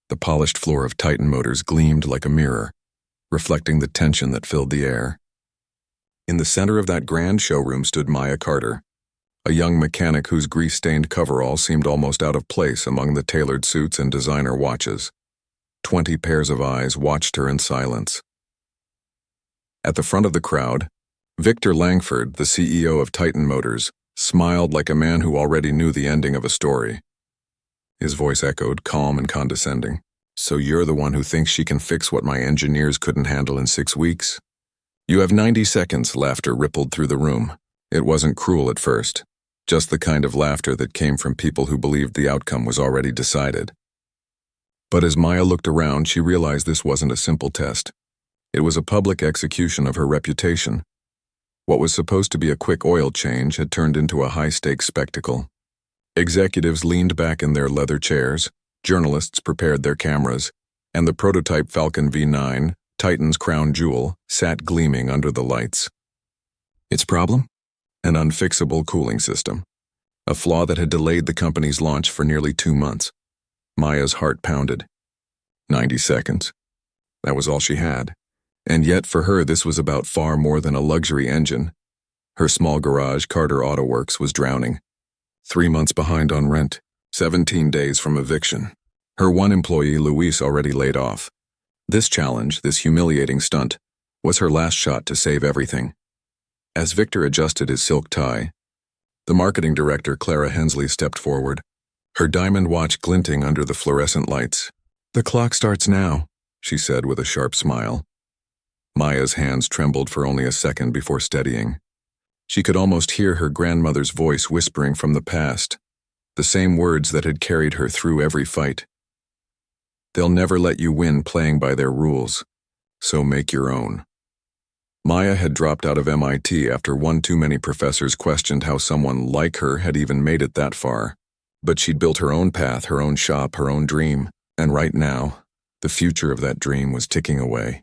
The polished floor of Titan Motors gleamed like a mirror, reflecting the tension that filled the air. In the center of that grand showroom stood Maya Carter, a young mechanic whose grease-stained coverall seemed almost out of place among the tailored suits and designer watches. 20 pairs of eyes watched her in silence. At the front of the crowd, Victor Langford, the CEO of Titan Motors, smiled like a man who already knew the ending of a story. His voice echoed, calm and condescending. "So you're the one who thinks she can fix what my engineers couldn't handle in 6 weeks? You have 90 seconds, laughter rippled through the room. It wasn't cruel at first, just the kind of laughter that came from people who believed the outcome was already decided. But as Maya looked around, she realized this wasn't a simple test. It was a public execution of her reputation. What was supposed to be a quick oil change had turned into a high-stakes spectacle. Executives leaned back in their leather chairs, journalists prepared their cameras, and the prototype Falcon V9, Titan's crown jewel, sat gleaming under the lights. Its problem? An unfixable cooling system. A flaw that had delayed the company's launch for nearly 2 months. Maya's heart pounded. 90 seconds. That was all she had. And yet for her this was about far more than a luxury engine. Her small garage, Carter Auto Works, was drowning. 3 months behind on rent, 17 days from eviction. Her one employee, Luis, already laid off. This challenge, this humiliating stunt, was her last shot to save everything. As Victor adjusted his silk tie, the marketing director, Clara Hensley, stepped forward, her diamond watch glinting under the fluorescent lights. "The clock starts now," she said with a sharp smile. Maya's hands trembled for only a second before steadying. She could almost hear her grandmother's voice whispering from the past, the same words that had carried her through every fight. "They'll never let you win playing by their rules, so make your own." Maya had dropped out of MIT after one too many professors questioned how someone like her had even made it that far. But she'd built her own path, her own shop, her own dream, and right now, the future of that dream was ticking away.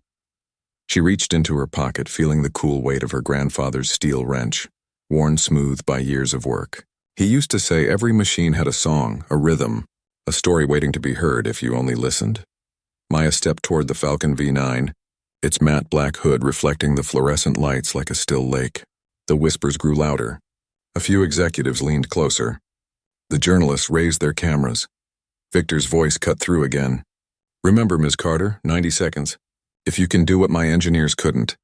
She reached into her pocket, feeling the cool weight of her grandfather's steel wrench, worn smooth by years of work. He used to say every machine had a song, a rhythm, a story waiting to be heard if you only listened. Maya stepped toward the Falcon V9, its matte black hood reflecting the fluorescent lights like a still lake. The whispers grew louder. A few executives leaned closer. The journalists raised their cameras. Victor's voice cut through again. "Remember, Ms. Carter, 90 seconds. If you can do what my engineers couldn't,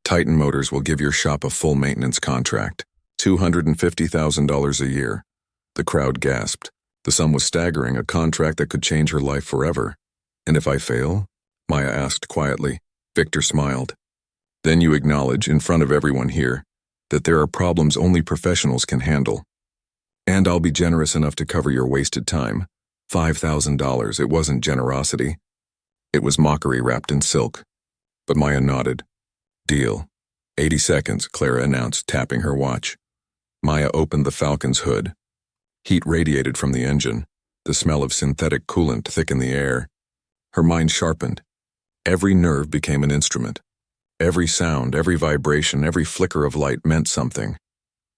Titan Motors will give your shop a full maintenance contract, $250,000 a year." The crowd gasped. The sum was staggering, a contract that could change her life forever. "And if I fail?" Maya asked quietly. Victor smiled. "Then you acknowledge, in front of everyone here, that there are problems only professionals can handle. And I'll be generous enough to cover your wasted time. $5,000. It wasn't generosity. It was mockery wrapped in silk." But Maya nodded. "Deal." 80 seconds, Clara announced, tapping her watch. Maya opened the Falcon's hood. Heat radiated from the engine. The smell of synthetic coolant thickened the air. Her mind sharpened. Every nerve became an instrument. Every sound, every vibration, every flicker of light meant something.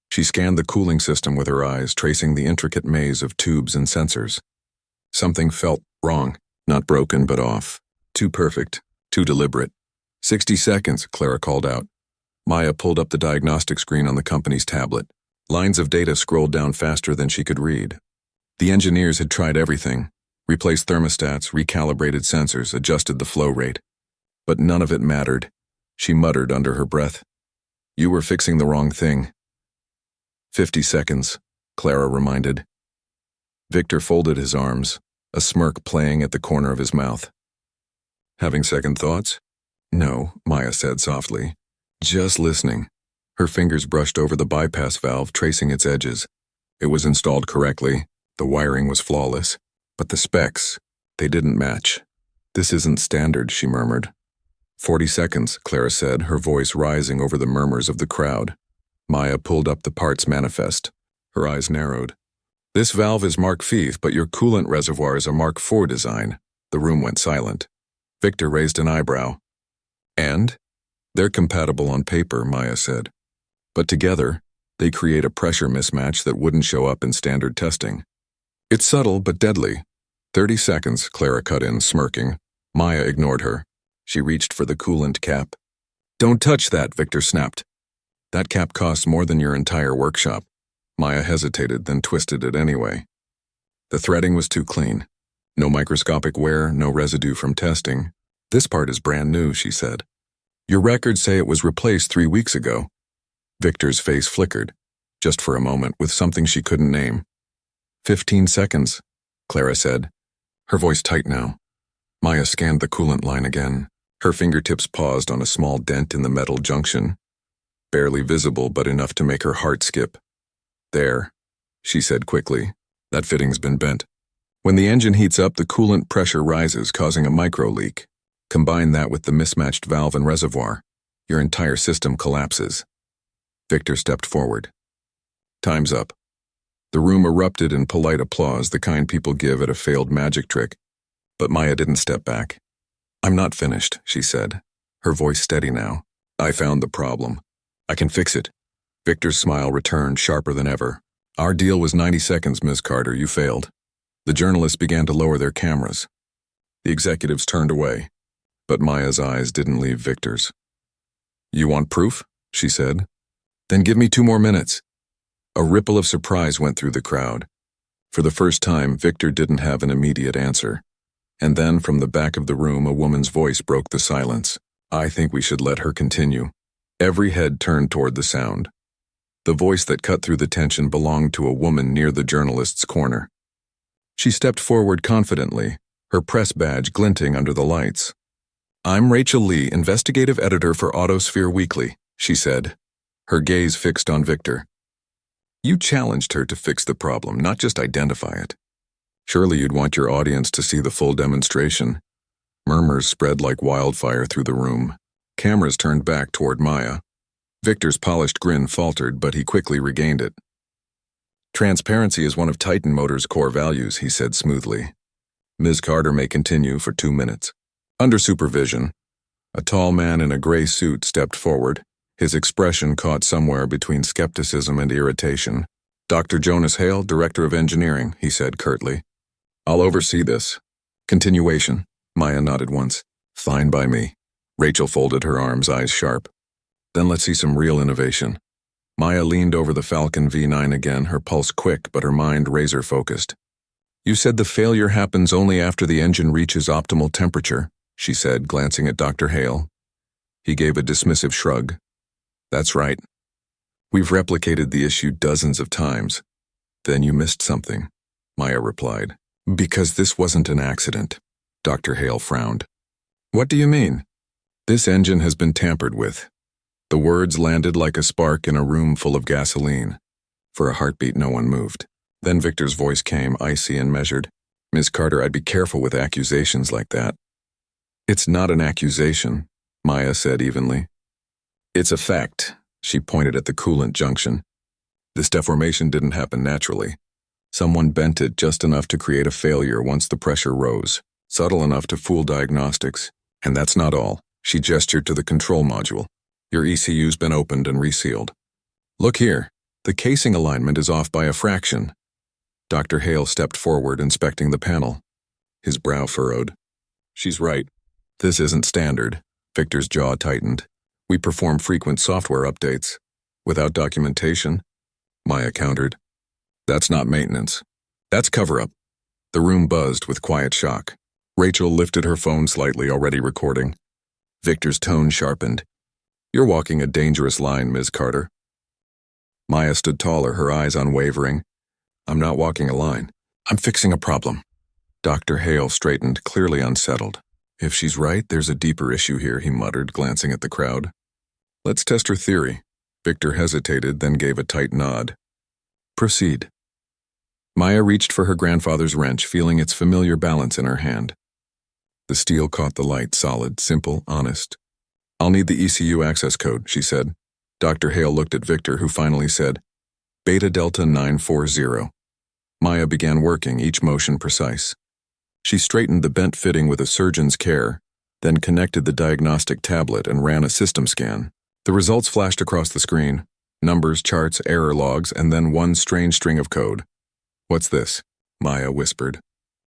She scanned the cooling system with her eyes, tracing the intricate maze of tubes and sensors. Something felt wrong, not broken but off. Too perfect, too deliberate. 60 seconds, Clara called out. Maya pulled up the diagnostic screen on the company's tablet. Lines of data scrolled down faster than she could read. The engineers had tried everything. Replaced thermostats, recalibrated sensors, adjusted the flow rate. But none of it mattered. She muttered under her breath. "You were fixing the wrong thing." 50 seconds, Clara reminded. Victor folded his arms, a smirk playing at the corner of his mouth. "Having second thoughts?" "No," Maya said softly. "Just listening." Her fingers brushed over the bypass valve, tracing its edges. It was installed correctly. The wiring was flawless. But the specs, they didn't match. "This isn't standard," she murmured. 40 seconds, Clara said, her voice rising over the murmurs of the crowd. Maya pulled up the parts manifest. Her eyes narrowed. "This valve is Mark V, but your coolant reservoir is a Mark IV design." The room went silent. Victor raised an eyebrow. "And?" "They're compatible on paper," Maya said. "But together, they create a pressure mismatch that wouldn't show up in standard testing. It's subtle but deadly. 30 seconds, Clara cut in, smirking. Maya ignored her. She reached for the coolant cap. Don't touch that, Victor snapped. That cap costs more than your entire workshop. Maya hesitated, then twisted it anyway. The threading was too clean. No microscopic wear, no residue from testing. This part is brand new, she said. Your records say it was replaced 3 weeks ago. Victor's face flickered, just for a moment, with something she couldn't name. 15 seconds, Clara said, her voice tight now. Maya scanned the coolant line again. Her fingertips paused on a small dent in the metal junction. Barely visible, but enough to make her heart skip. There, she said quickly. That fitting's been bent. When the engine heats up, the coolant pressure rises, causing a micro-leak. Combine that with the mismatched valve and reservoir. Your entire system collapses. Victor stepped forward. Time's up. The room erupted in polite applause, the kind people give at a failed magic trick. But Maya didn't step back. I'm not finished, she said, her voice steady now. I found the problem. I can fix it. Victor's smile returned, sharper than ever. Our deal was 90 seconds, Ms. Carter. You failed. The journalists began to lower their cameras. The executives turned away, but Maya's eyes didn't leave Victor's. You want proof? She said. Then give me 2 more minutes. A ripple of surprise went through the crowd. For the first time, Victor didn't have an immediate answer. And then, from the back of the room, a woman's voice broke the silence. I think we should let her continue. Every head turned toward the sound. The voice that cut through the tension belonged to a woman near the journalist's corner. She stepped forward confidently, her press badge glinting under the lights. I'm Rachel Lee, investigative editor for Autosphere Weekly, she said, her gaze fixed on Victor. You challenged her to fix the problem, not just identify it. Surely you'd want your audience to see the full demonstration. Murmurs spread like wildfire through the room. Cameras turned back toward Maya. Victor's polished grin faltered, but he quickly regained it. Transparency is one of Titan Motors' core values, he said smoothly. Ms. Carter may continue for 2 minutes. Under supervision, a tall man in a gray suit stepped forward, his expression caught somewhere between skepticism and irritation. Dr. Jonas Hale, Director of Engineering, he said curtly. I'll oversee this. Continuation. Maya nodded once. Fine by me. Rachel folded her arms, eyes sharp. Then let's see some real innovation. Maya leaned over the Falcon V9 again, her pulse quick but her mind razor-focused. You said the failure happens only after the engine reaches optimal temperature, she said, glancing at Dr. Hale. He gave a dismissive shrug. That's right. We've replicated the issue dozens of times. Then you missed something, Maya replied. Because this wasn't an accident. Dr. Hale frowned. What do you mean? This engine has been tampered with. The words landed like a spark in a room full of gasoline. For a heartbeat, no one moved. Then Victor's voice came, icy and measured. Ms. Carter, I'd be careful with accusations like that. It's not an accusation, Maya said evenly. It's a fact, she pointed at the coolant junction. This deformation didn't happen naturally. Someone bent it just enough to create a failure once the pressure rose, subtle enough to fool diagnostics. And that's not all. She gestured to the control module. Your ECU's been opened and resealed. Look here. The casing alignment is off by a fraction. Dr. Hale stepped forward, inspecting the panel. His brow furrowed. She's right. This isn't standard. Victor's jaw tightened. We perform frequent software updates. Without documentation, Maya countered. That's not maintenance. That's cover-up. The room buzzed with quiet shock. Rachel lifted her phone slightly, already recording. Victor's tone sharpened. You're walking a dangerous line, Ms. Carter. Maya stood taller, her eyes unwavering. I'm not walking a line. I'm fixing a problem. Dr. Hale straightened, clearly unsettled. If she's right, there's a deeper issue here, he muttered, glancing at the crowd. Let's test her theory. Victor hesitated, then gave a tight nod. Proceed. Maya reached for her grandfather's wrench, feeling its familiar balance in her hand. The steel caught the light, solid, simple, honest. I'll need the ECU access code, she said. Dr. Hale looked at Victor, who finally said, Beta Delta 940. Maya began working, each motion precise. She straightened the bent fitting with a surgeon's care, then connected the diagnostic tablet and ran a system scan. The results flashed across the screen. Numbers, charts, error logs, and then one strange string of code. What's this? Maya whispered.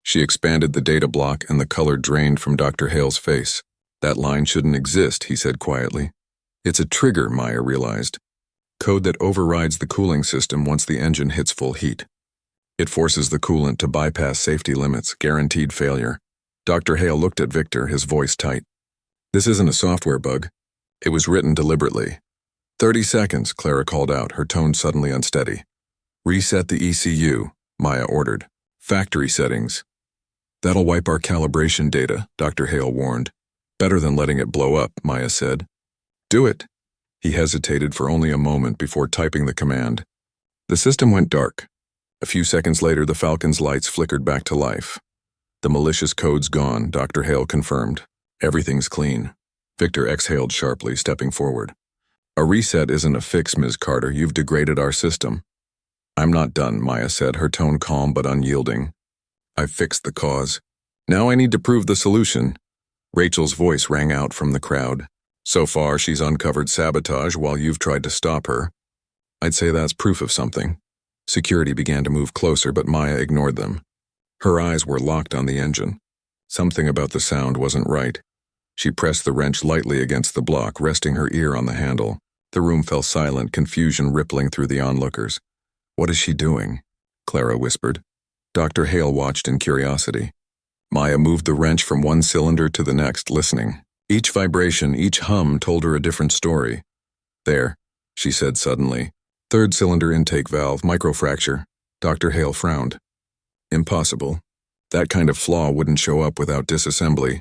She expanded the data block and the color drained from Dr. Hale's face. That line shouldn't exist, he said quietly. It's a trigger, Maya realized. Code that overrides the cooling system once the engine hits full heat. It forces the coolant to bypass safety limits, guaranteed failure. Dr. Hale looked at Victor, his voice tight. This isn't a software bug. It was written deliberately. 30 seconds, Clara called out, her tone suddenly unsteady. Reset the ECU, Maya ordered. Factory settings. That'll wipe our calibration data, Dr. Hale warned. Better than letting it blow up, Maya said. Do it. He hesitated for only a moment before typing the command. The system went dark. A few seconds later, the Falcon's lights flickered back to life. The malicious code's gone, Dr. Hale confirmed. Everything's clean. Victor exhaled sharply, stepping forward. A reset isn't a fix, Ms. Carter. You've degraded our system. I'm not done, Maya said, her tone calm but unyielding. I've fixed the cause. Now I need to prove the solution. Rachel's voice rang out from the crowd. So far, she's uncovered sabotage while you've tried to stop her. I'd say that's proof of something. Security began to move closer, but Maya ignored them. Her eyes were locked on the engine. Something about the sound wasn't right. She pressed the wrench lightly against the block, resting her ear on the handle. The room fell silent, confusion rippling through the onlookers. What is she doing? Clara whispered. Dr. Hale watched in curiosity. Maya moved the wrench from one cylinder to the next, listening. Each vibration, each hum told her a different story. There, she said suddenly. Third cylinder intake valve, microfracture. Dr. Hale frowned. Impossible. That kind of flaw wouldn't show up without disassembly.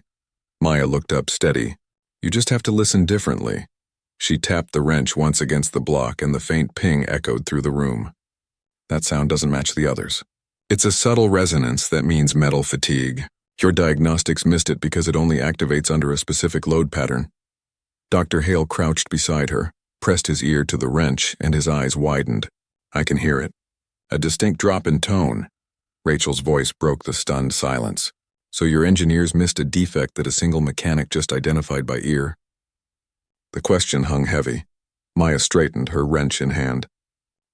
Maya looked up, steady. You just have to listen differently. She tapped the wrench once against the block and the faint ping echoed through the room. That sound doesn't match the others. It's a subtle resonance that means metal fatigue. Your diagnostics missed it because it only activates under a specific load pattern. Dr. Hale crouched beside her, pressed his ear to the wrench, and his eyes widened. I can hear it. A distinct drop in tone. Rachel's voice broke the stunned silence. So your engineers missed a defect that a single mechanic just identified by ear? The question hung heavy. Maya straightened, her wrench in hand.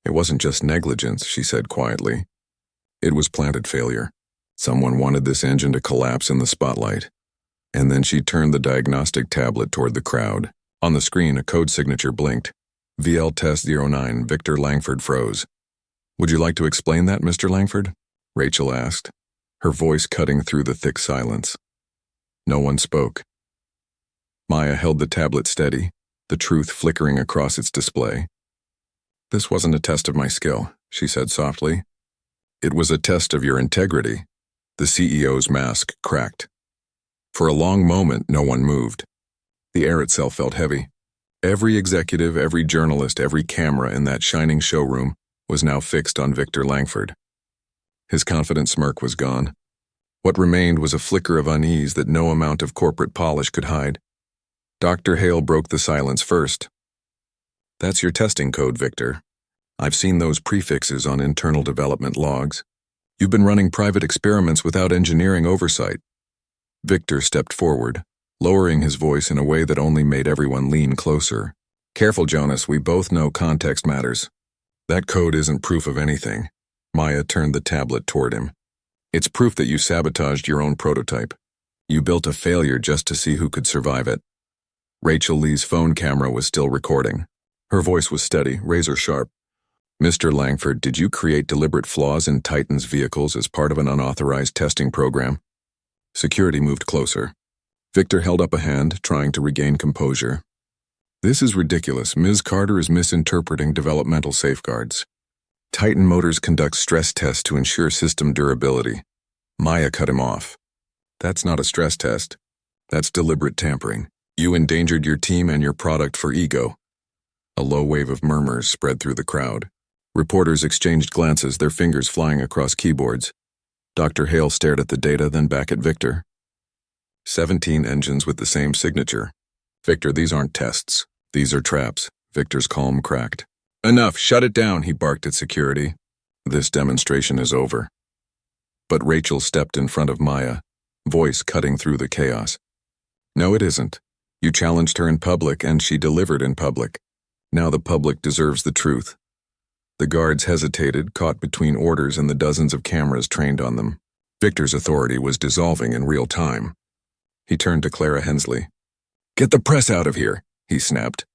It wasn't just negligence, she said quietly. It was planted failure. Someone wanted this engine to collapse in the spotlight. And then she turned the diagnostic tablet toward the crowd. On the screen, a code signature blinked. VL Test 09, Victor Langford froze. Would you like to explain that, Mr. Langford? Rachel asked, her voice cutting through the thick silence. No one spoke. Maya held the tablet steady, the truth flickering across its display. This wasn't a test of my skill, she said softly. It was a test of your integrity. The CEO's mask cracked. For a long moment, no one moved. The air itself felt heavy. Every executive, every journalist, every camera in that shining showroom was now fixed on Victor Langford. His confident smirk was gone. What remained was a flicker of unease that no amount of corporate polish could hide. Dr. Hale broke the silence first. That's your testing code, Victor. I've seen those prefixes on internal development logs. You've been running private experiments without engineering oversight. Victor stepped forward, lowering his voice in a way that only made everyone lean closer. Careful, Jonas, we both know context matters. That code isn't proof of anything. Maya turned the tablet toward him. It's proof that you sabotaged your own prototype. You built a failure just to see who could survive it. Rachel Lee's phone camera was still recording. Her voice was steady, razor sharp. Mr. Langford, did you create deliberate flaws in Titan's vehicles as part of an unauthorized testing program? Security moved closer. Victor held up a hand, trying to regain composure. This is ridiculous. Ms. Carter is misinterpreting developmental safeguards. Titan Motors conducts stress tests to ensure system durability. Maya cut him off. That's not a stress test. That's deliberate tampering. You endangered your team and your product for ego. A low wave of murmurs spread through the crowd. Reporters exchanged glances, their fingers flying across keyboards. Dr. Hale stared at the data, then back at Victor. 17 engines with the same signature. Victor, these aren't tests. These are traps. Victor's calm cracked. Enough, shut it down, he barked at security. This demonstration is over. But Rachel stepped in front of Maya, voice cutting through the chaos. No, it isn't. You challenged her in public, and she delivered in public. Now the public deserves the truth. The guards hesitated, caught between orders and the dozens of cameras trained on them. Victor's authority was dissolving in real time. He turned to Clara Hensley. "Get the press out of here," he snapped.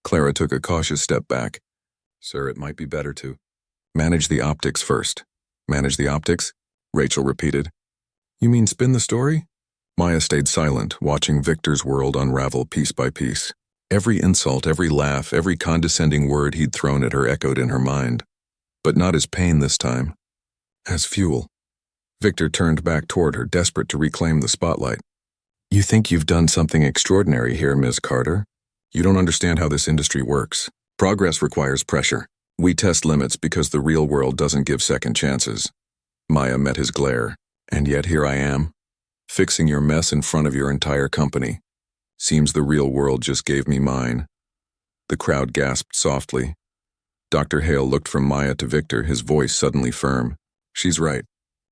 Clara took a cautious step back. "Sir, it might be better to manage the optics first." "Manage the optics?" Rachel repeated. "You mean spin the story?" Maya stayed silent, watching Victor's world unravel piece by piece. Every insult, every laugh, every condescending word he'd thrown at her echoed in her mind. But not as pain this time. As fuel. Victor turned back toward her, desperate to reclaim the spotlight. "You think you've done something extraordinary here, Ms. Carter? You don't understand how this industry works. Progress requires pressure. We test limits because the real world doesn't give second chances." Maya met his glare. "And yet here I am, fixing your mess in front of your entire company. Seems the real world just gave me mine." The crowd gasped softly. Dr. Hale looked from Maya to Victor, his voice suddenly firm. "She's right.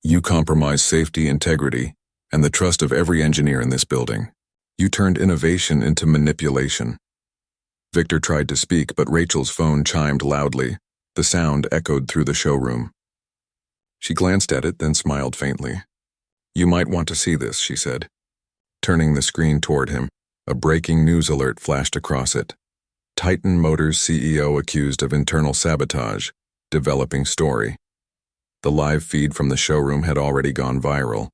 You compromised safety, integrity, and the trust of every engineer in this building. You turned innovation into manipulation." Victor tried to speak, but Rachel's phone chimed loudly. The sound echoed through the showroom. She glanced at it, then smiled faintly. "You might want to see this," she said. Turning the screen toward him, a breaking news alert flashed across it. Titan Motors CEO accused of internal sabotage, developing story. The live feed from the showroom had already gone viral.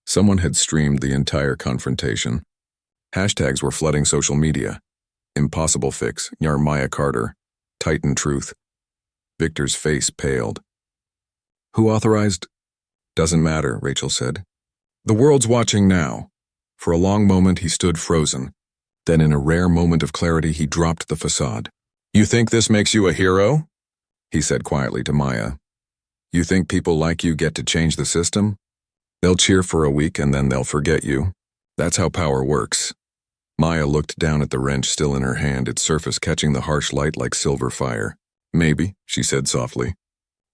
Someone had streamed the entire confrontation. Hashtags were flooding social media. Impossible fix, Maya Carter, Titan truth. Victor's face paled. "Who authorized?" "Doesn't matter," Rachel said. "The world's watching now." For a long moment he stood frozen. Then in a rare moment of clarity he dropped the facade. "You think this makes you a hero?" he said quietly to Maya. "You think people like you get to change the system? They'll cheer for a week and then they'll forget you. That's how power works." Maya looked down at the wrench still in her hand, its surface catching the harsh light like silver fire. "Maybe," she said softly.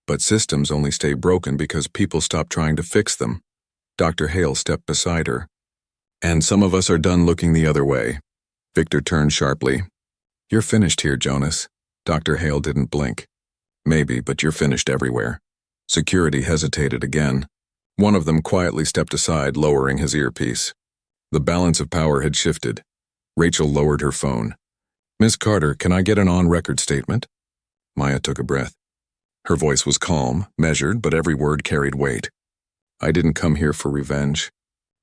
"But systems only stay broken because people stop trying to fix them." Dr. Hale stepped beside her. "And some of us are done looking the other way." Victor turned sharply. "You're finished here, Jonas." Dr. Hale didn't blink. "Maybe, but you're finished everywhere." Security hesitated again. One of them quietly stepped aside, lowering his earpiece. The balance of power had shifted. Rachel lowered her phone. "Miss Carter, can I get an on-record statement?" Maya took a breath. Her voice was calm, measured, but every word carried weight. "I didn't come here for revenge.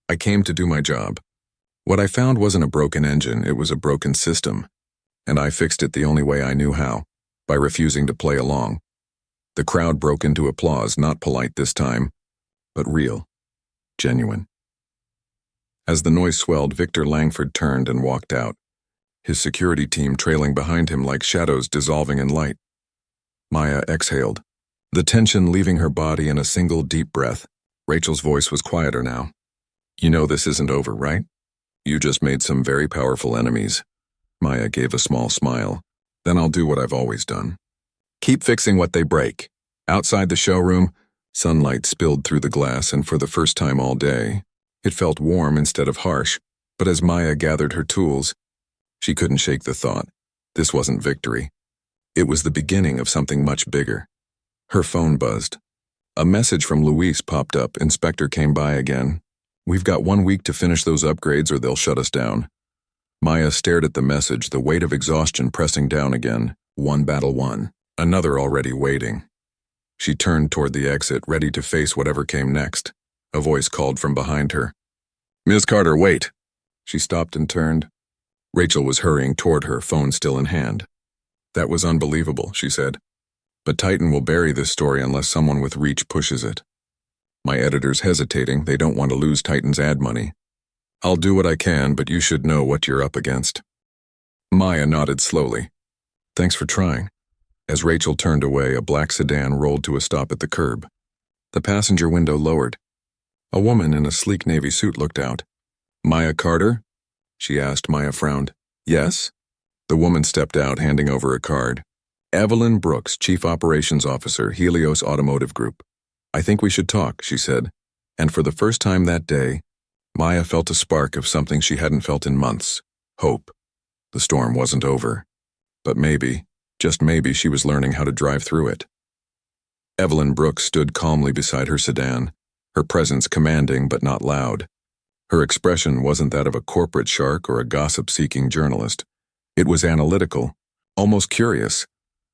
I came to do my job. What I found wasn't a broken engine, it was a broken system. And I fixed it the only way I knew how, by refusing to play along." The crowd broke into applause, not polite this time, but real, genuine. As the noise swelled, Victor Langford turned and walked out, his security team trailing behind him like shadows dissolving in light. Maya exhaled, the tension leaving her body in a single deep breath. Rachel's voice was quieter now. "You know this isn't over, right? You just made some very powerful enemies." Maya gave a small smile. "Then I'll do what I've always done. Keep fixing what they break." Outside the showroom, sunlight spilled through the glass, and for the first time all day, it felt warm instead of harsh. But as Maya gathered her tools, she couldn't shake the thought. This wasn't victory. It was the beginning of something much bigger. Her phone buzzed. A message from Luis popped up. Inspector came by again. "We've got 1 week to finish those upgrades or they'll shut us down." Maya stared at the message, the weight of exhaustion pressing down again. One battle won, another already waiting. She turned toward the exit, ready to face whatever came next. A voice called from behind her. "Ms. Carter, wait." She stopped and turned. Rachel was hurrying toward her, phone still in hand. "That was unbelievable," she said. "But Titan will bury this story unless someone with reach pushes it. My editor's hesitating, they don't want to lose Titan's ad money. I'll do what I can, but you should know what you're up against." Maya nodded slowly. "Thanks for trying." As Rachel turned away, a black sedan rolled to a stop at the curb. The passenger window lowered. A woman in a sleek navy suit looked out. "Maya Carter?" she asked. Maya frowned. "Yes?" The woman stepped out, handing over a card. "Evelyn Brooks, Chief Operations Officer, Helios Automotive Group. I think we should talk," she said. And for the first time that day, Maya felt a spark of something she hadn't felt in months. Hope. The storm wasn't over. But maybe, just maybe, she was learning how to drive through it. Evelyn Brooks stood calmly beside her sedan, her presence commanding but not loud. Her expression wasn't that of a corporate shark or a gossip-seeking journalist. It was analytical, almost curious,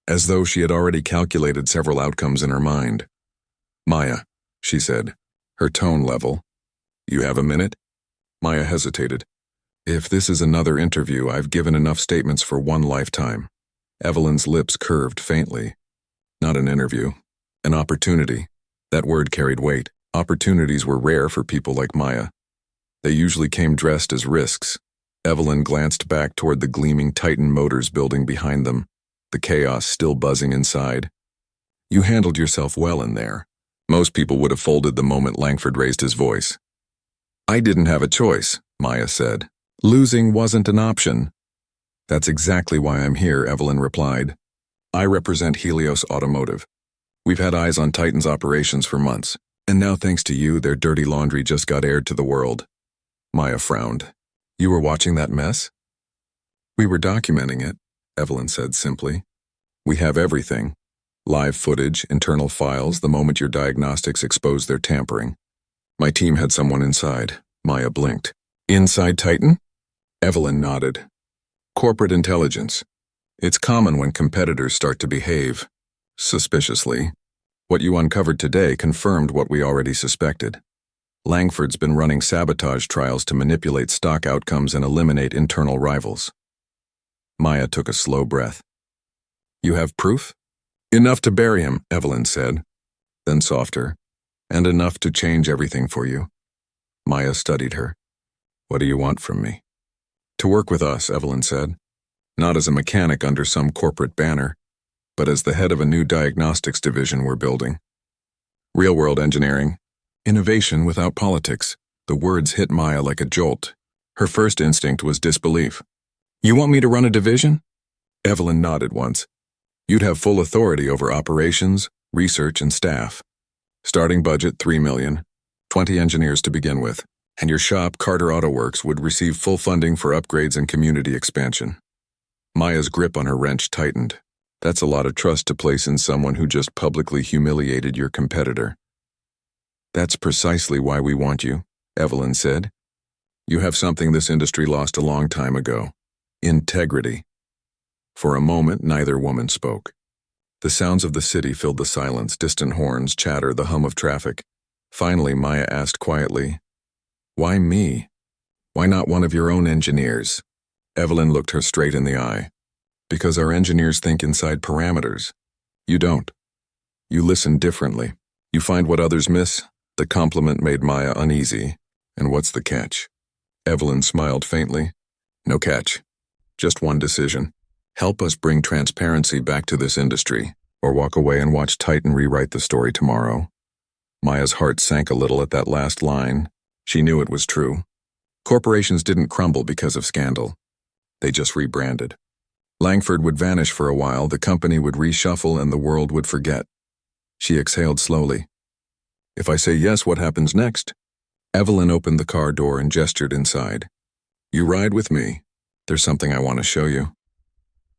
as though she had already calculated several outcomes in her mind. "Maya," she said, her tone level. "You have a minute?" Maya hesitated. "If this is another interview, I've given enough statements for one lifetime." Evelyn's lips curved faintly. "Not an interview. An opportunity." That word carried weight. Opportunities were rare for people like Maya. They usually came dressed as risks. Evelyn glanced back toward the gleaming Titan Motors building behind them, the chaos still buzzing inside. "You handled yourself well in there." Most people would have folded the moment Langford raised his voice. "I didn't have a choice," Maya said. "Losing wasn't an option." "That's exactly why I'm here," Evelyn replied. "I represent Helios Automotive. We've had eyes on Titan's operations for months, and now thanks to you, their dirty laundry just got aired to the world." Maya frowned. "You were watching that mess?" "We were documenting it," Evelyn said simply. "We have everything. Live footage, internal files, the moment your diagnostics exposed their tampering. My team had someone inside." Maya blinked. "Inside Titan?" Evelyn nodded. "Corporate intelligence. It's common when competitors start to behave suspiciously. What you uncovered today confirmed what we already suspected. Langford's been running sabotage trials to manipulate stock outcomes and eliminate internal rivals." Maya took a slow breath. "You have proof?" "Enough to bury him," Evelyn said. Then softer. "And enough to change everything for you." Maya studied her. "What do you want from me?" "To work with us," Evelyn said. "Not as a mechanic under some corporate banner, but as the head of a new diagnostics division we're building. Real-world engineering. Innovation without politics." The words hit Maya like a jolt. Her first instinct was disbelief. "You want me to run a division?" Evelyn nodded once. "You'd have full authority over operations, research, and staff. Starting budget $3 million, 20 engineers to begin with, and your shop, Carter Auto Works, would receive full funding for upgrades and community expansion." Maya's grip on her wrench tightened. "That's a lot of trust to place in someone who just publicly humiliated your competitor." "That's precisely why we want you," Evelyn said. "You have something this industry lost a long time ago. Integrity." For a moment, neither woman spoke. The sounds of the city filled the silence, distant horns, chatter, the hum of traffic. Finally, Maya asked quietly, "Why me? Why not one of your own engineers?" Evelyn looked her straight in the eye. "Because our engineers think inside parameters. You don't. You listen differently. You find what others miss." The compliment made Maya uneasy. "And what's the catch?" Evelyn smiled faintly. "No catch. Just one decision. Help us bring transparency back to this industry, or walk away and watch Titan rewrite the story tomorrow." Maya's heart sank a little at that last line. She knew it was true. Corporations didn't crumble because of scandal. They just rebranded. Langford would vanish for a while, the company would reshuffle, and the world would forget. She exhaled slowly. "If I say yes, what happens next?" Evelyn opened the car door and gestured inside. "You ride with me. There's something I want to show you."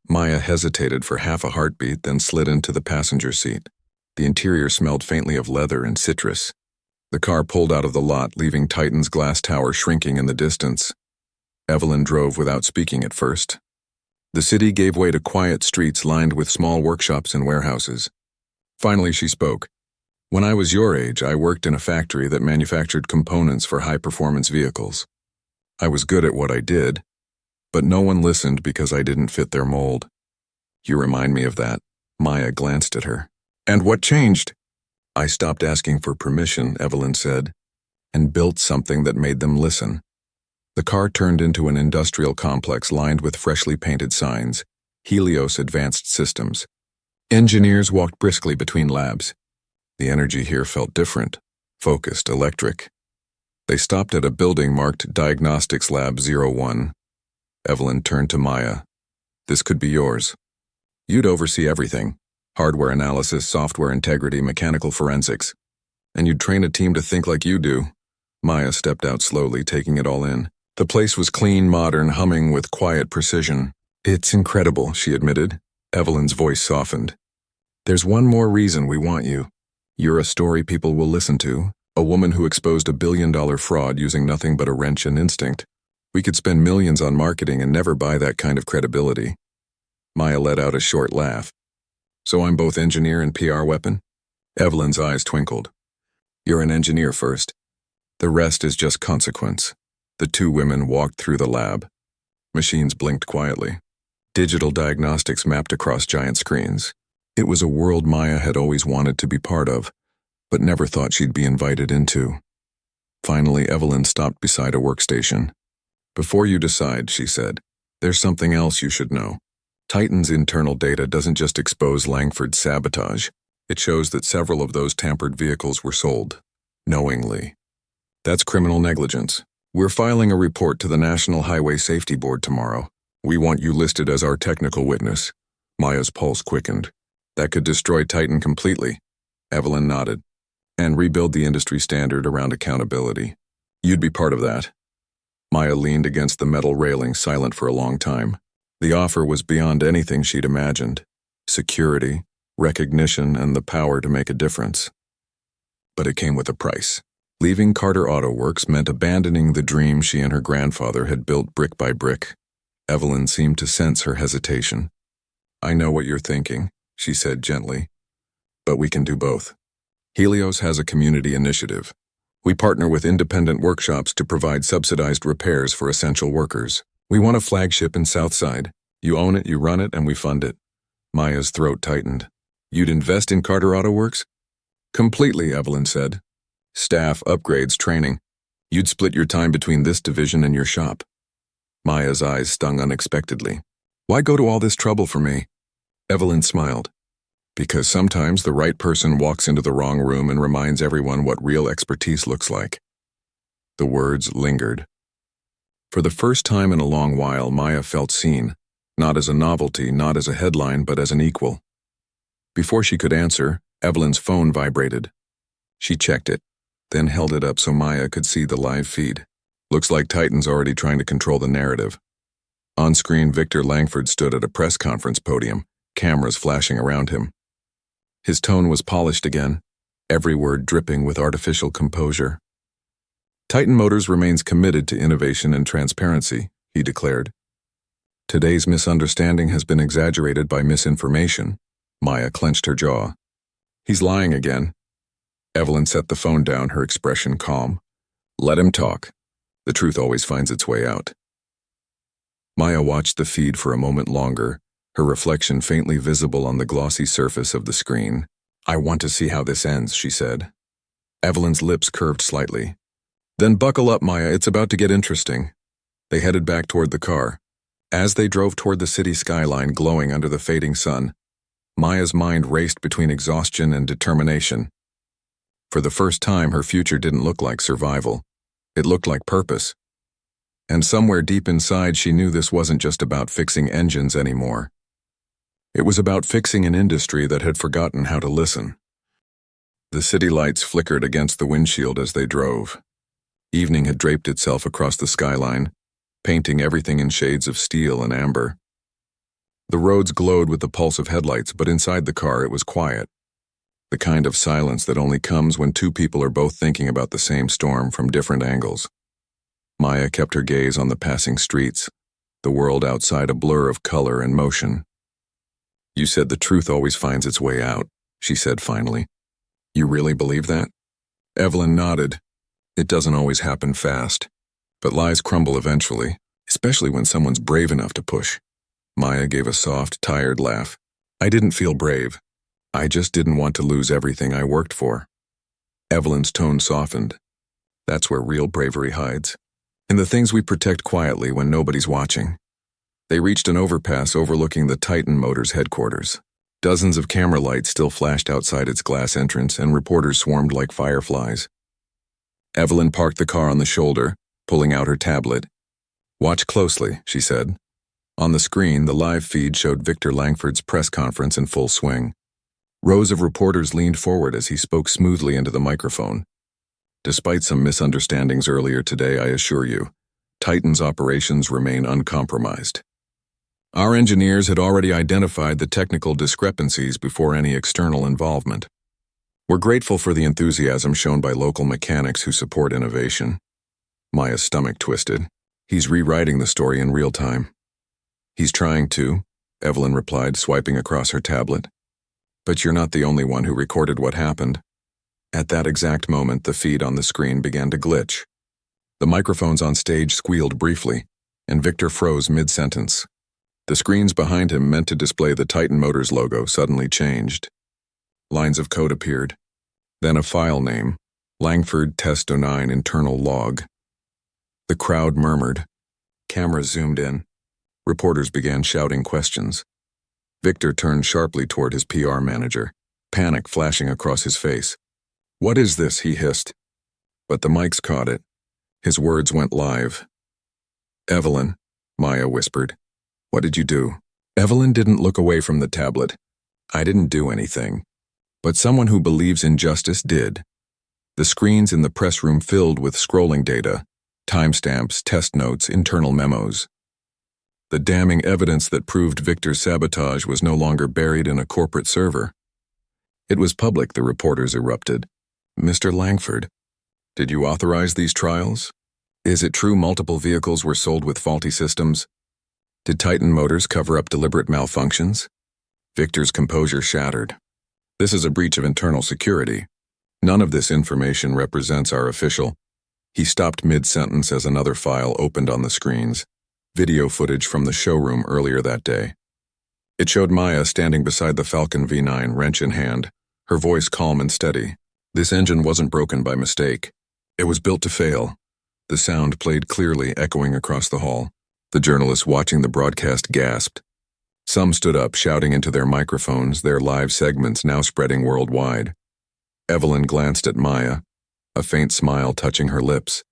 Maya hesitated for half a heartbeat, then slid into the passenger seat. The interior smelled faintly of leather and citrus. The car pulled out of the lot, leaving Titan's glass tower shrinking in the distance. Evelyn drove without speaking at first. The city gave way to quiet streets lined with small workshops and warehouses. Finally, she spoke. "When I was your age, I worked in a factory that manufactured components for high-performance vehicles. I was good at what I did, but no one listened because I didn't fit their mold. You remind me of that." Maya glanced at her. "And what changed?" "I stopped asking for permission," Evelyn said, "and built something that made them listen." The car turned into an industrial complex lined with freshly painted signs, Helios Advanced Systems. Engineers walked briskly between labs. The energy here felt different, focused, electric. They stopped at a building marked Diagnostics Lab 01. Evelyn turned to Maya. "This could be yours. You'd oversee everything. Hardware analysis, software integrity, mechanical forensics. And you'd train a team to think like you do." Maya stepped out slowly, taking it all in. The place was clean, modern, humming with quiet precision. "It's incredible," she admitted. Evelyn's voice softened. "There's one more reason we want you. You're a story people will listen to, A woman who exposed $1 billion fraud using nothing but a wrench and instinct. We could spend millions on marketing and never buy that kind of credibility. Maya let out a short laugh. So I'm both engineer and PR weapon? Evelyn's eyes twinkled. You're an engineer first. The rest is just consequence. The two women walked through the lab. Machines blinked quietly. Digital diagnostics mapped across giant screens. It was a world Maya had always wanted to be part of, but never thought she'd be invited into. Finally, Evelyn stopped beside a workstation. Before you decide, she said, there's something else you should know. Titan's internal data doesn't just expose Langford's sabotage. It shows that several of those tampered vehicles were sold. Knowingly. That's criminal negligence. We're filing a report to the National Highway Safety Board tomorrow. We want you listed as our technical witness. Maya's pulse quickened. That could destroy Titan completely. Evelyn nodded. And rebuild the industry standard around accountability. You'd be part of that. Maya leaned against the metal railing, silent for a long time. The offer was beyond anything she'd imagined. Security, recognition, and the power to make a difference. But it came with a price. Leaving Carter Auto Works meant abandoning the dream she and her grandfather had built brick by brick. Evelyn seemed to sense her hesitation. I know what you're thinking, she said gently. But we can do both. Helios has a community initiative. We partner with independent workshops to provide subsidized repairs for essential workers. We want a flagship in Southside. You own it, you run it, and we fund it. Maya's throat tightened. You'd invest in Carter Auto Works? Completely, Evelyn said. Staff, upgrades, training. You'd split your time between this division and your shop. Maya's eyes stung unexpectedly. Why go to all this trouble for me? Evelyn smiled. Because sometimes the right person walks into the wrong room and reminds everyone what real expertise looks like. The words lingered. For the first time in a long while, Maya felt seen, not as a novelty, not as a headline, but as an equal. Before she could answer, Evelyn's phone vibrated. She checked it, then held it up so Maya could see the live feed. Looks like Titan's already trying to control the narrative. On screen, Victor Langford stood at a press conference podium, cameras flashing around him. His tone was polished again, every word dripping with artificial composure. Titan Motors remains committed to innovation and transparency, he declared. Today's misunderstanding has been exaggerated by misinformation. Maya clenched her jaw. He's lying again. Evelyn set the phone down, her expression calm. Let him talk. The truth always finds its way out. Maya watched the feed for a moment longer, her reflection faintly visible on the glossy surface of the screen. I want to see how this ends, she said. Evelyn's lips curved slightly. Then buckle up, Maya, it's about to get interesting. They headed back toward the car. As they drove toward the city skyline glowing under the fading sun, Maya's mind raced between exhaustion and determination. For the first time, her future didn't look like survival. It looked like purpose. And somewhere deep inside, she knew this wasn't just about fixing engines anymore. It was about fixing an industry that had forgotten how to listen. The city lights flickered against the windshield as they drove. Evening had draped itself across the skyline, painting everything in shades of steel and amber. The roads glowed with the pulse of headlights, but inside the car it was quiet. The kind of silence that only comes when two people are both thinking about the same storm from different angles. Maya kept her gaze on the passing streets, the world outside a blur of color and motion. You said the truth always finds its way out, she said finally. You really believe that? Evelyn nodded. It doesn't always happen fast, but lies crumble eventually, especially when someone's brave enough to push. Maya gave a soft, tired laugh. I didn't feel brave. I just didn't want to lose everything I worked for. Evelyn's tone softened. That's where real bravery hides. In the things we protect quietly when nobody's watching. They reached an overpass overlooking the Titan Motors headquarters. Dozens of camera lights still flashed outside its glass entrance, and reporters swarmed like fireflies. Evelyn parked the car on the shoulder, pulling out her tablet. Watch closely, she said. On the screen, the live feed showed Victor Langford's press conference in full swing. Rows of reporters leaned forward as he spoke smoothly into the microphone. Despite some misunderstandings earlier today, I assure you, Titan's operations remain uncompromised. Our engineers had already identified the technical discrepancies before any external involvement. We're grateful for the enthusiasm shown by local mechanics who support innovation. Maya's stomach twisted. He's rewriting the story in real time. He's trying to, Evelyn replied, swiping across her tablet. But you're not the only one who recorded what happened. At that exact moment, the feed on the screen began to glitch. The microphones on stage squealed briefly, and Victor froze mid-sentence. The screens behind him, meant to display the Titan Motors logo, suddenly changed. Lines of code appeared. Then a file name, Langford Test 09 internal log. The crowd murmured. Cameras zoomed in. Reporters began shouting questions. Victor turned sharply toward his PR manager, panic flashing across his face. "What is this?" he hissed. But the mics caught it. His words went live. "Evelyn," Maya whispered. "What did you do?" Evelyn didn't look away from the tablet. "I didn't do anything. But someone who believes in justice did." The screens in the press room filled with scrolling data, timestamps, test notes, internal memos. The damning evidence that proved Victor's sabotage was no longer buried in a corporate server. It was public, the reporters erupted. "Mr. Langford, did you authorize these trials? Is it true multiple vehicles were sold with faulty systems? Did Titan Motors cover up deliberate malfunctions?" Victor's composure shattered. "This is a breach of internal security. None of this information represents our official." He stopped mid-sentence as another file opened on the screens. Video footage from the showroom earlier that day. It showed Maya standing beside the Falcon V9, wrench in hand, her voice calm and steady. This engine wasn't broken by mistake. It was built to fail. The sound played clearly, echoing across the hall. The journalists watching the broadcast gasped. Some stood up, shouting into their microphones, their live segments now spreading worldwide. Evelyn glanced at Maya, a faint smile touching her lips.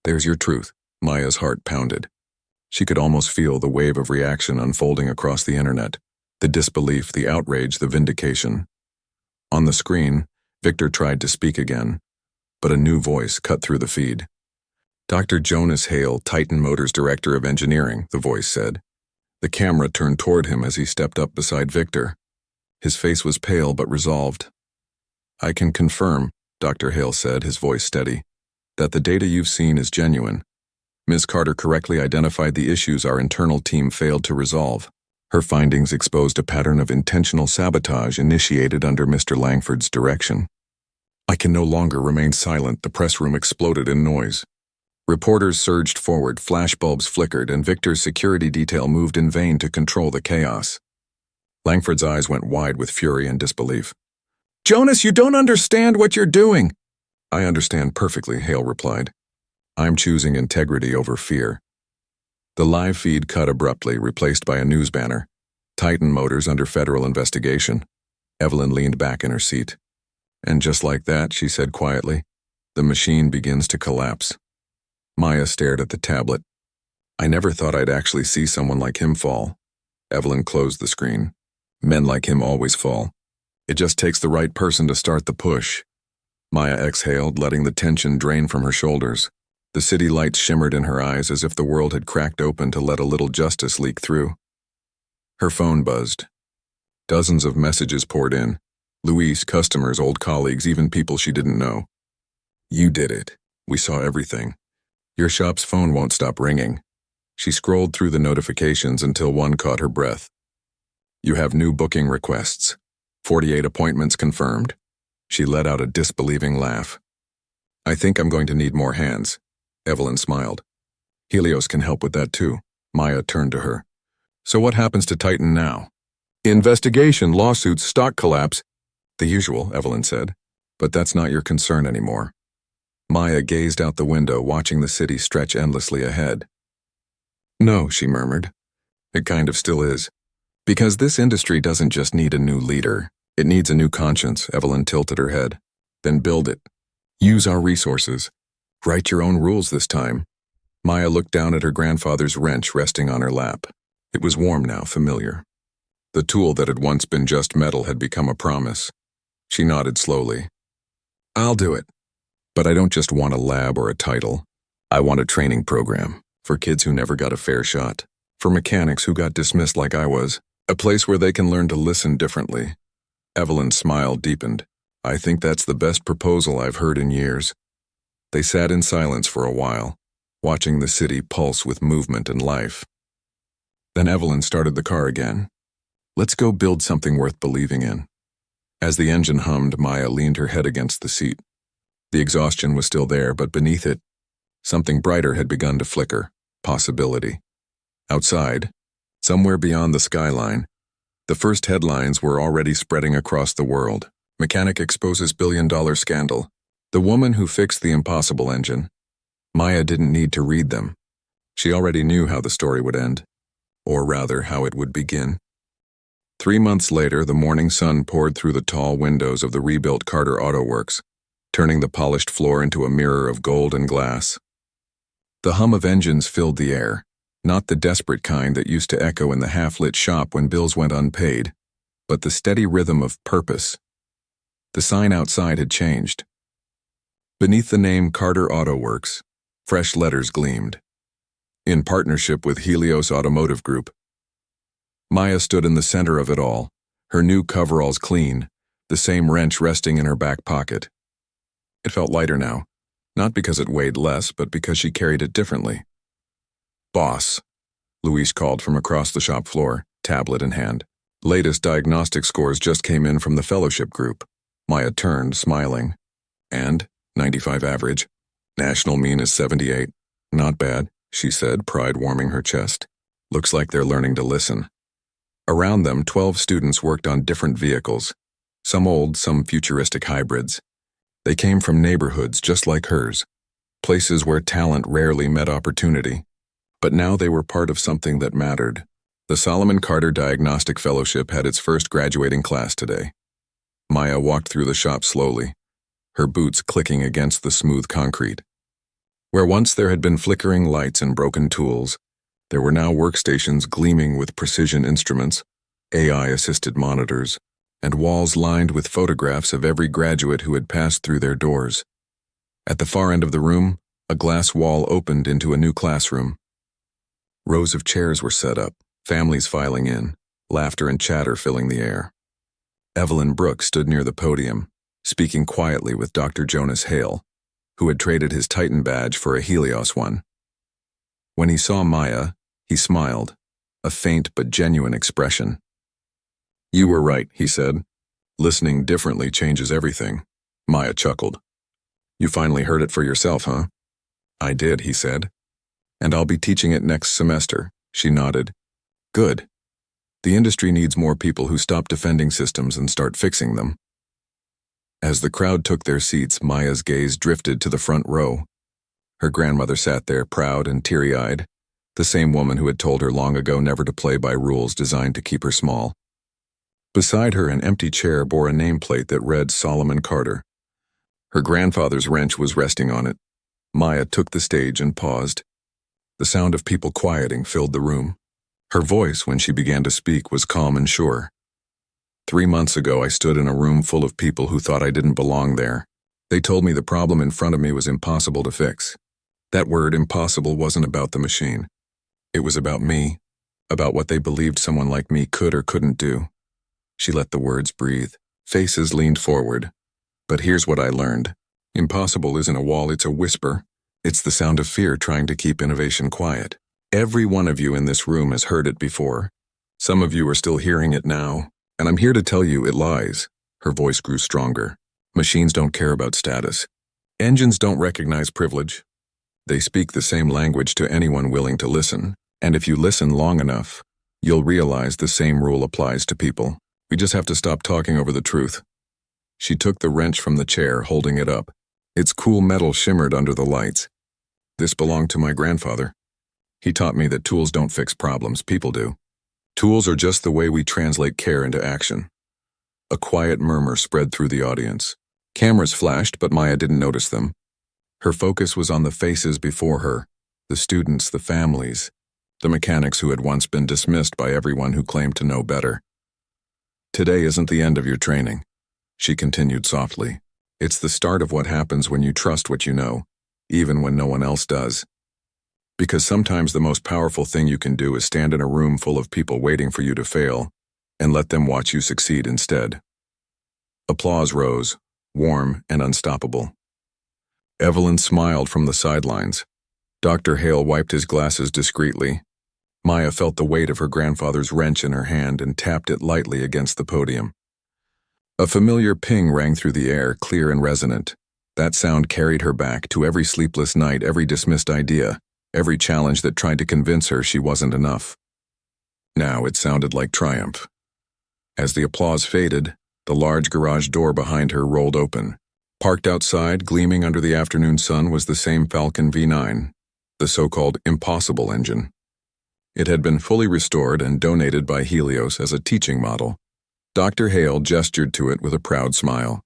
"There's your truth." Maya's heart pounded. She could almost feel the wave of reaction unfolding across the internet. The disbelief, the outrage, the vindication. On the screen, Victor tried to speak again, but a new voice cut through the feed. "Dr. Jonas Hale, Titan Motors Director of Engineering," the voice said. The camera turned toward him as he stepped up beside Victor. His face was pale but resolved. "I can confirm," Dr. Hale said, his voice steady, "that the data you've seen is genuine. Ms. Carter correctly identified the issues our internal team failed to resolve. Her findings exposed a pattern of intentional sabotage initiated under Mr. Langford's direction." "I can no longer remain silent," the press room exploded in noise. Reporters surged forward, flashbulbs flickered, and Victor's security detail moved in vain to control the chaos. Langford's eyes went wide with fury and disbelief. "Jonas, you don't understand what you're doing." "I understand perfectly," Hale replied. "I'm choosing integrity over fear." The live feed cut abruptly, replaced by a news banner. "Titan Motors under federal investigation." Evelyn leaned back in her seat. "And just like that," she said quietly, "the machine begins to collapse." Maya stared at the tablet. "I never thought I'd actually see someone like him fall." Evelyn closed the screen. "Men like him always fall. It just takes the right person to start the push." Maya exhaled, letting the tension drain from her shoulders. The city lights shimmered in her eyes as if the world had cracked open to let a little justice leak through. Her phone buzzed. Dozens of messages poured in. Luis, customers, old colleagues, even people she didn't know. "You did it. We saw everything. Your shop's phone won't stop ringing." She scrolled through the notifications until one caught her breath. "You have new booking requests. 48 appointments confirmed." She let out a disbelieving laugh. "I think I'm going to need more hands." Evelyn smiled. "Helios can help with that too." Maya turned to her. "So what happens to Titan now?" "Investigation, lawsuits, stock collapse." "The usual," Evelyn said. "But that's not your concern anymore." Maya gazed out the window, watching the city stretch endlessly ahead. "No," she murmured. "It kind of still is. Because this industry doesn't just need a new leader. It needs a new conscience." Evelyn tilted her head. "Then build it. Use our resources. Write your own rules this time." Maya looked down at her grandfather's wrench resting on her lap. It was warm now, familiar. The tool that had once been just metal had become a promise. She nodded slowly. "I'll do it. But I don't just want a lab or a title. I want a training program for kids who never got a fair shot, for mechanics who got dismissed like I was, a place where they can learn to listen differently." Evelyn's smile deepened. I think that's the best proposal I've heard in years. They sat in silence for a while, watching the city pulse with movement and life. Then Evelyn started the car again. Let's go build something worth believing in. As the engine hummed, Maya leaned her head against the seat. The exhaustion was still there, but beneath it, something brighter had begun to flicker. Possibility. Outside, somewhere beyond the skyline, the first headlines were already spreading across the world. Mechanic exposes billion-dollar scandal. The woman who fixed the impossible engine. Maya didn't need to read them. She already knew how the story would end. Or rather, how it would begin. 3 months later, the morning sun poured through the tall windows of the rebuilt Carter Auto Works, turning the polished floor into a mirror of gold and glass. The hum of engines filled the air, not the desperate kind that used to echo in the half-lit shop when bills went unpaid, but the steady rhythm of purpose. The sign outside had changed. Beneath the name Carter Auto Works, fresh letters gleamed. In partnership with Helios Automotive Group. Maya stood in the center of it all, her new coveralls clean, the same wrench resting in her back pocket. It felt lighter now, not because it weighed less, but because she carried it differently. "Boss," Luis called from across the shop floor, tablet in hand. Latest diagnostic scores just came in from the fellowship group. Maya turned, smiling. "And? 95 average. National mean is 78. Not bad," she said, pride warming her chest. "Looks like they're learning to listen." Around them, 12 students worked on different vehicles, some old, some futuristic hybrids. They came from neighborhoods just like hers, places where talent rarely met opportunity. But now they were part of something that mattered. The Solomon Carter Diagnostic Fellowship had its first graduating class today. Maya walked through the shop slowly, her boots clicking against the smooth concrete. Where once there had been flickering lights and broken tools, there were now workstations gleaming with precision instruments, AI-assisted monitors, and walls lined with photographs of every graduate who had passed through their doors. At the far end of the room, a glass wall opened into a new classroom. Rows of chairs were set up, families filing in, laughter and chatter filling the air. Evelyn Brooks stood near the podium, speaking quietly with Dr. Jonas Hale, who had traded his Titan badge for a Helios one. When he saw Maya, he smiled, a faint but genuine expression. "You were right," he said. "Listening differently changes everything." Maya chuckled. "You finally heard it for yourself, huh?" "I did," he said. "And I'll be teaching it next semester," she nodded. "Good. The industry needs more people who stop defending systems and start fixing them." As the crowd took their seats, Maya's gaze drifted to the front row. Her grandmother sat there, proud and teary-eyed, the same woman who had told her long ago never to play by rules designed to keep her small. Beside her, an empty chair bore a nameplate that read Solomon Carter. Her grandfather's wrench was resting on it. Maya took the stage and paused. The sound of people quieting filled the room. Her voice, when she began to speak, was calm and sure. 3 months ago, I stood in a room full of people who thought I didn't belong there. They told me the problem in front of me was impossible to fix. That word, impossible, wasn't about the machine. It was about me, about what they believed someone like me could or couldn't do. She let the words breathe. Faces leaned forward. "But here's what I learned. Impossible isn't a wall, it's a whisper. It's the sound of fear trying to keep innovation quiet. Every one of you in this room has heard it before. Some of you are still hearing it now, and I'm here to tell you it lies." Her voice grew stronger. "Machines don't care about status. Engines don't recognize privilege. They speak the same language to anyone willing to listen, and if you listen long enough, you'll realize the same rule applies to people. We just have to stop talking over the truth." She took the wrench from the chair, holding it up. Its cool metal shimmered under the lights. "This belonged to my grandfather. He taught me that tools don't fix problems, people do. Tools are just the way we translate care into action." A quiet murmur spread through the audience. Cameras flashed, but Maya didn't notice them. Her focus was on the faces before her, the students, the families, the mechanics who had once been dismissed by everyone who claimed to know better. "Today isn't the end of your training," she continued softly. "It's the start of what happens when you trust what you know, even when no one else does. Because sometimes the most powerful thing you can do is stand in a room full of people waiting for you to fail, and let them watch you succeed instead." Applause rose, warm and unstoppable. Evelyn smiled from the sidelines. Dr. Hale wiped his glasses discreetly. Maya felt the weight of her grandfather's wrench in her hand and tapped it lightly against the podium. A familiar ping rang through the air, clear and resonant. That sound carried her back to every sleepless night, every dismissed idea, every challenge that tried to convince her she wasn't enough. Now it sounded like triumph. As the applause faded, the large garage door behind her rolled open. Parked outside, gleaming under the afternoon sun, was the same Falcon V9, the so-called impossible engine. It had been fully restored and donated by Helios as a teaching model. Dr. Hale gestured to it with a proud smile.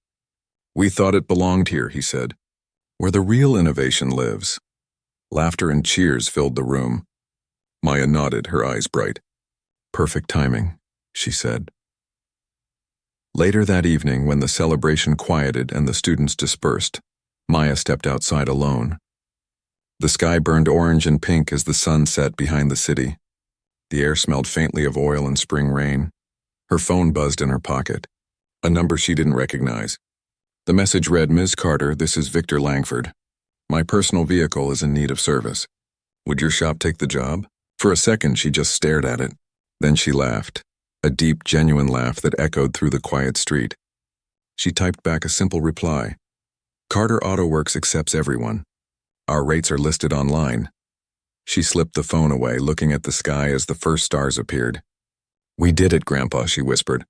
"We thought it belonged here," he said, "where the real innovation lives." Laughter and cheers filled the room. Maya nodded, her eyes bright. "Perfect timing," she said. Later that evening, when the celebration quieted and the students dispersed, Maya stepped outside alone. The sky burned orange and pink as the sun set behind the city. The air smelled faintly of oil and spring rain. Her phone buzzed in her pocket. A number she didn't recognize. The message read, "Ms. Carter, this is Victor Langford. My personal vehicle is in need of service. Would your shop take the job?" For a second, she just stared at it. Then she laughed, a deep, genuine laugh that echoed through the quiet street. She typed back a simple reply. "Carter Auto Works accepts everyone. Our rates are listed online." She slipped the phone away, looking at the sky as the first stars appeared. "We did it, Grandpa," she whispered.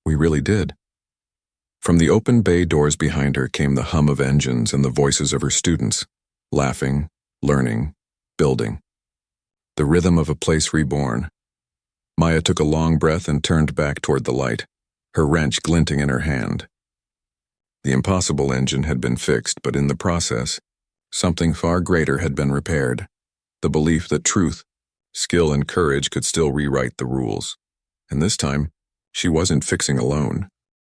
"We really did." From the open bay doors behind her came the hum of engines and the voices of her students, laughing, learning, building. The rhythm of a place reborn. Maya took a long breath and turned back toward the light, her wrench glinting in her hand. The impossible engine had been fixed, but in the process, something far greater had been repaired. The belief that truth, skill, and courage could still rewrite the rules. And this time, she wasn't fixing alone.